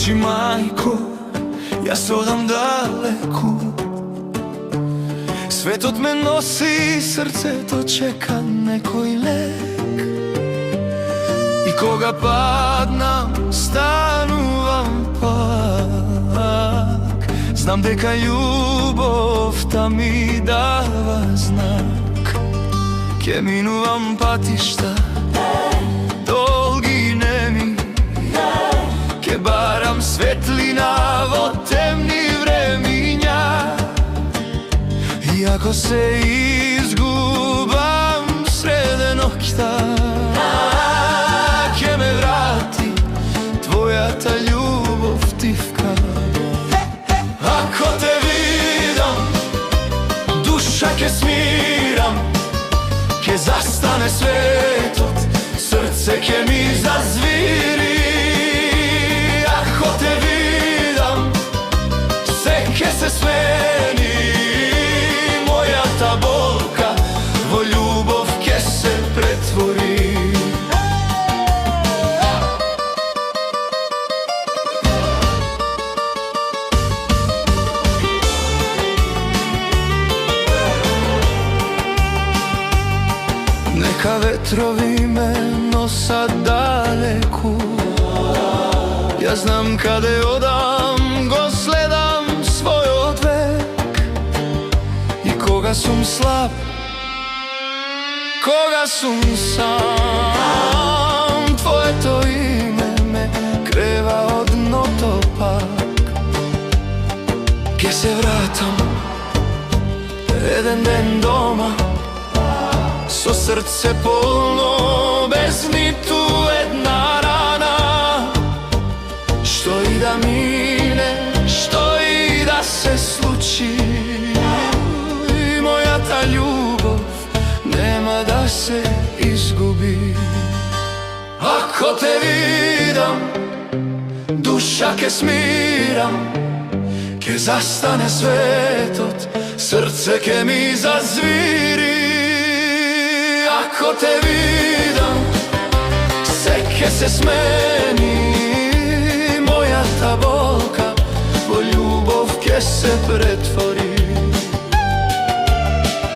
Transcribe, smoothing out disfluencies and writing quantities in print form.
Dođi majko, ja se odam daleku. Svet od me nosi, srce to čeka nekoj lek. I koga padna, stanu vam pak. Znam deka ljubov ta mi dava znak. Ke minu vam patišta, dolgi nemi, ke baram svetlina vo temni vreminja. Iako se izgubam srede nokta, ke me vrati tvoja ta ljubov tivka. Ako te vidam, duša ke smiram, ke zastane svetot, srce ke mi zazviri. Ako te vidam, sve ke se smeni, moja ta bolka vo ljubov ke se pretvori. Neka vetrovi me nosa daleku, ja znam kade odam, go sledam svoj odvek. I koga sum slab, koga sum sam, tvoje to ime me kreva od notopak. Ke se vratam, jedan den doma, so srce polno, bez nitu jedna rana. Što i da mine, što i da se sluči, moja ta ljubov nema da se izgubi. Ako te vidam, duša ke smiram, ke zastane svetot, srce ke mi zazviri. Ako te vidam, sve ke se smeni, moja ta bolka vo ljubov ke se pretvori.